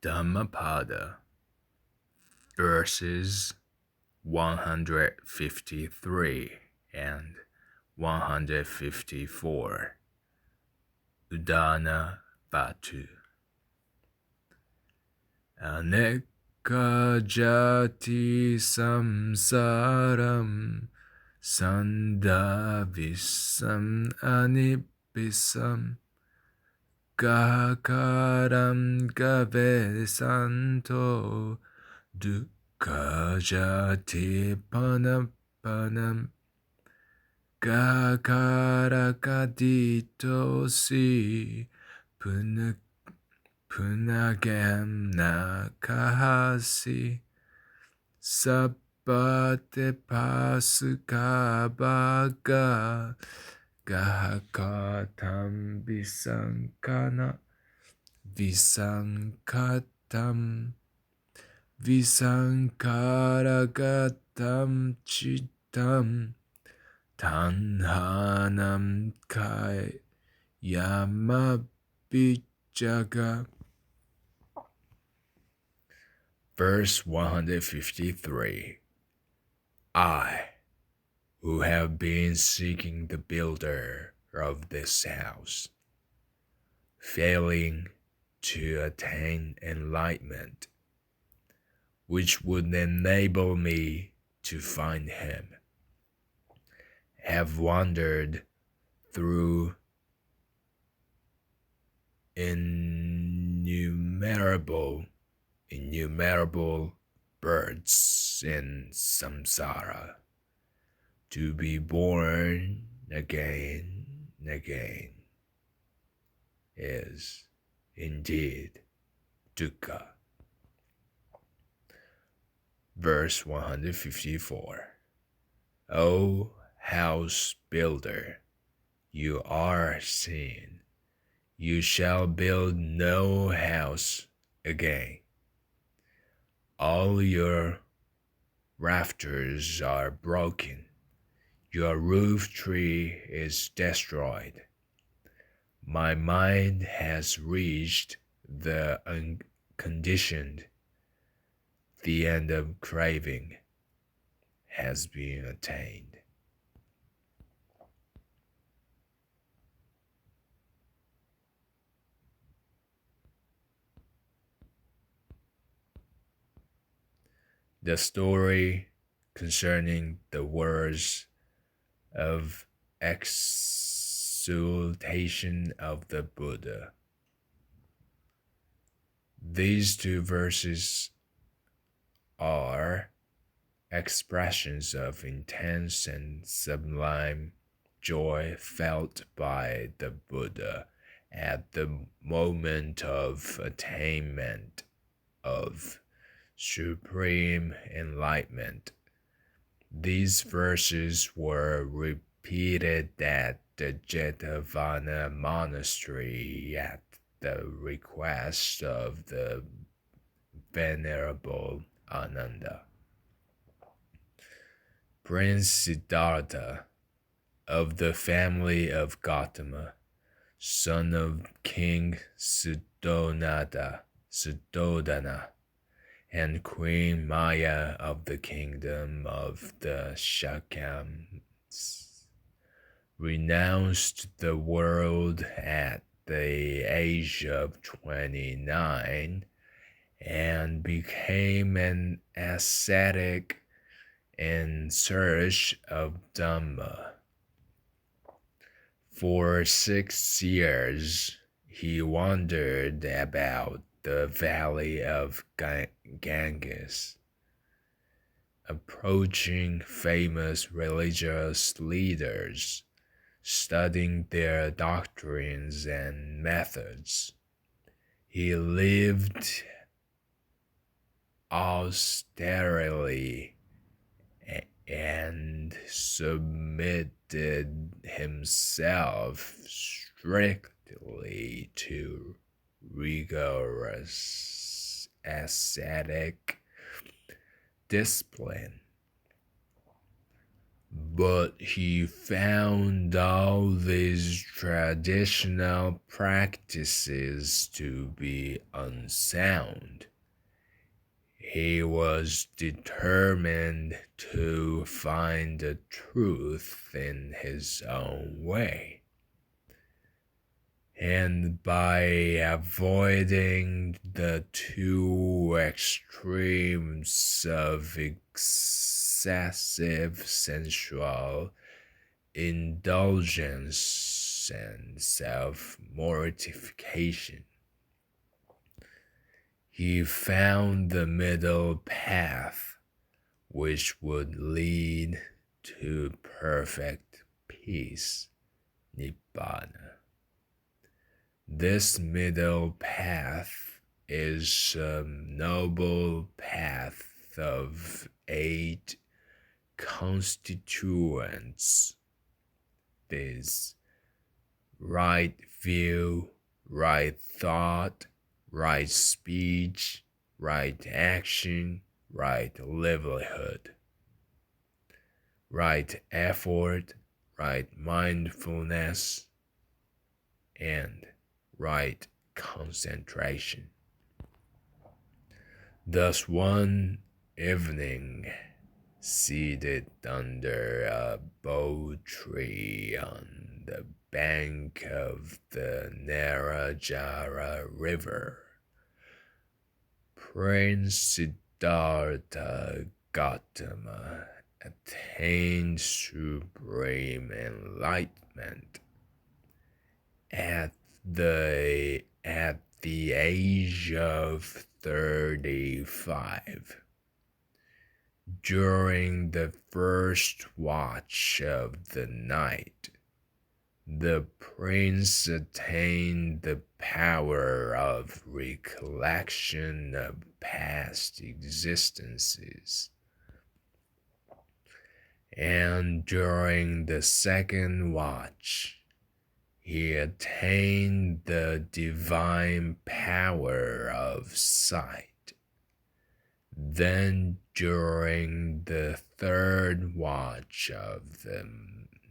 Dhammapada, verses 153 and 154. Udana Batu. Aneka jati samsaram sandavisam anibisam Gakaram gavesanto dukkha jati panapanam gakarakadito si punagam nakahasi sabate pasukabaga Gahakatam visankatam visankaragatam chitam tanhanam kai yamabijaga. Verse 153. I, who have been seeking the builder of this house, failing to attain enlightenment, which would enable me to find him, have wandered through innumerable births in samsara, to be born again and again is indeed dukkha. Verse 154. O house builder, you are seen. You shall build no house again. All your rafters are broken. Your roof tree is destroyed. My mind has reached the unconditioned. The end of craving has been attained. The story concerning the words of exaltation of the Buddha. These two verses are expressions of intense and sublime joy felt by the Buddha at the moment of attainment of supreme enlightenment. These verses were repeated at the Jetavana monastery at the request of the Venerable Ananda. Prince Siddhartha, of the family of Gautama, son of King Suddhodana, and Queen Maya of the kingdom of the Shakams, renounced the world at the age of 29 and became an ascetic in search of Dhamma. For 6 years, he wandered about the valley of Ganges, approaching famous religious leaders, studying their doctrines and methods. He lived austerely and submitted himself strictly to rigorous ascetic discipline. but he found all these traditional practices to be unsound. He was determined to find the truth in his own way. And by avoiding the two extremes of excessive sensual indulgence and self mortification, he found the middle path, which would lead to perfect peace, Nibbana. This middle path is a noble path of 8 constituents, viz., right view, right thought, right speech, right action, right livelihood, right effort, right mindfulness, and right concentration. Thus, one evening, seated under a bo tree on the bank of the Narajara River, Prince Siddhartha Gautama attained supreme enlightenment at the age of 35. During the first watch of the night, the prince attained the power of recollection of past existences, and during the second watch, he attained the divine power of sight. Then, during the third watch of the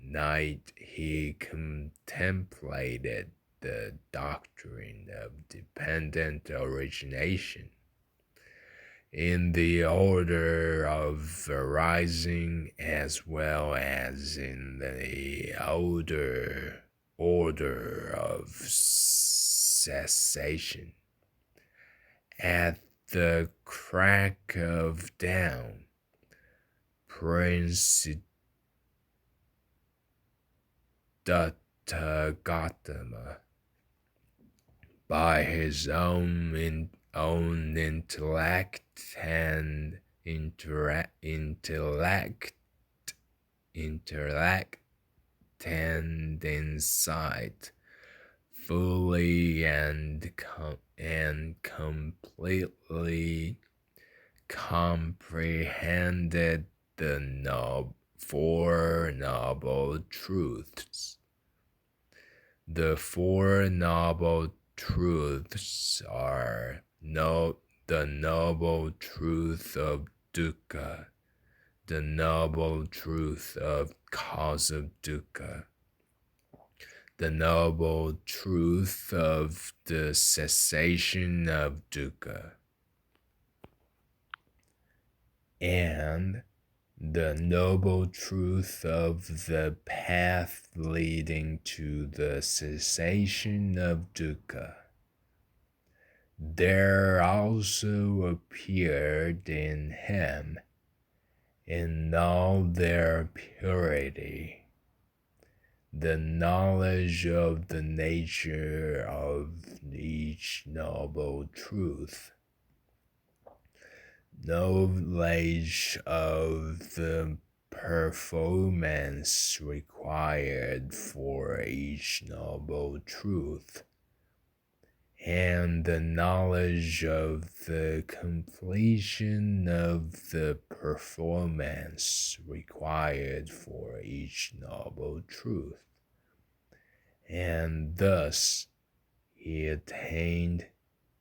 night, he contemplated the doctrine of dependent origination in the order of arising as well as in the order of cessation. At the crack of dawn, Prince Siddhartha Gautama, by his own intellect and intellect and insight, fully and completely comprehended the Four Noble Truths. The Four Noble Truths are the noble truth of dukkha, the noble truth of cause of dukkha, the noble truth of the cessation of dukkha, and the noble truth of the path leading to the cessation of dukkha. There also appeared in him, in all their purity, the knowledge of the nature of each noble truth, knowledge of the performance required for each noble truth, and the knowledge of the completion of the performance required for each noble truth. And thus he attained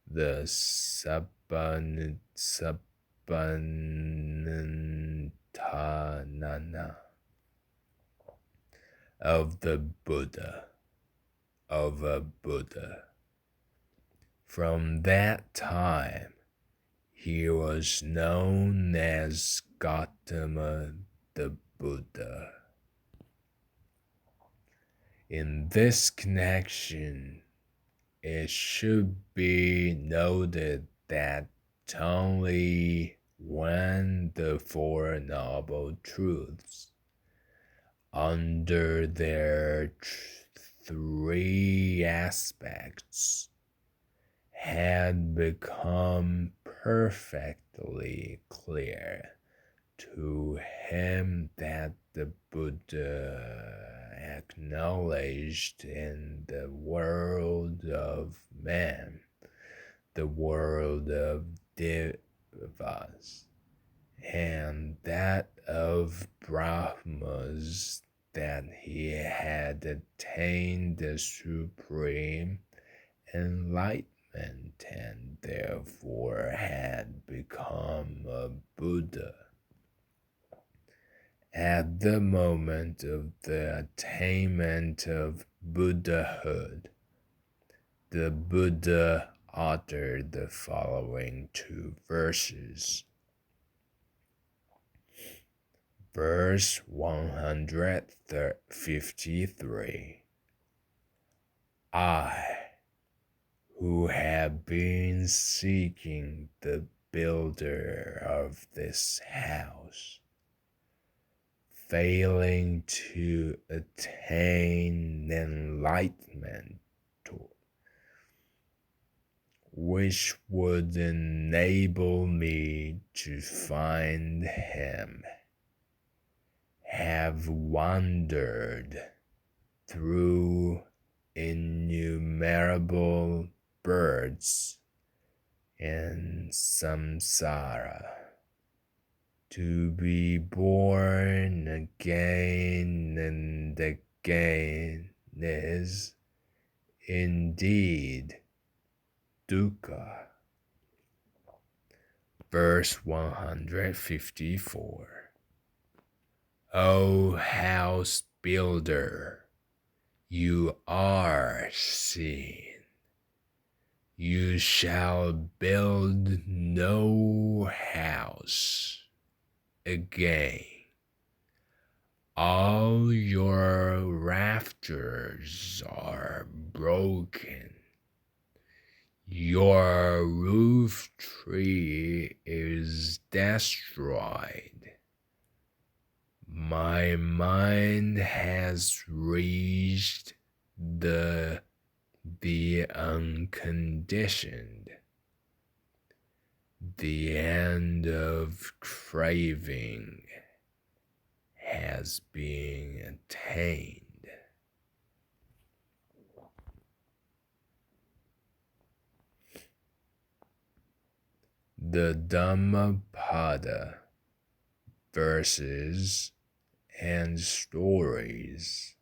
the Sabbantanana, of the Buddha, of a Buddha. From that time, he was known as Gautama the Buddha. In this connection, it should be noted that only when the Four Noble Truths, under their three aspects, had become perfectly clear to him that the Buddha acknowledged in the world of man, the world of devas, and that of Brahmas, that he had attained the supreme enlightenment and therefore had become a Buddha. At the moment of the attainment of Buddhahood, the Buddha uttered the following two verses. Verse 153. I, who have been seeking the builder of this house, failing to attain enlightenment, which would enable me to find him, have wandered through innumerable births in samsara. To be born again and again is indeed dukkha. Verse 154. O house builder, you are seen. You shall build no house again. All your rafters are broken. Your roof tree is destroyed. My mind has reached the unconditioned, the end of craving has been attained. The Dhammapada verses and stories,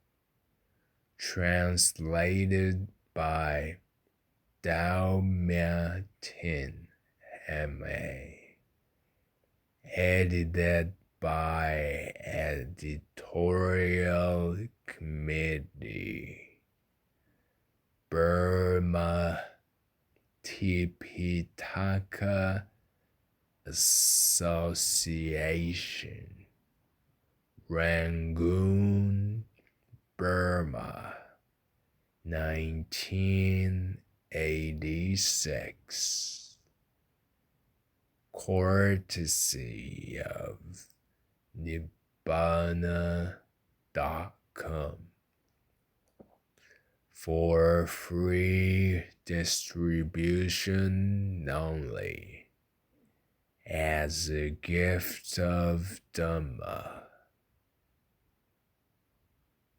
translated by Dao Mia Tin, M.A., edited by Editorial Committee, Burma Tipitaka Association, Rangoon, Burma, 1986. Courtesy of Nibbana.com. For free distribution only, as a gift of Dhamma.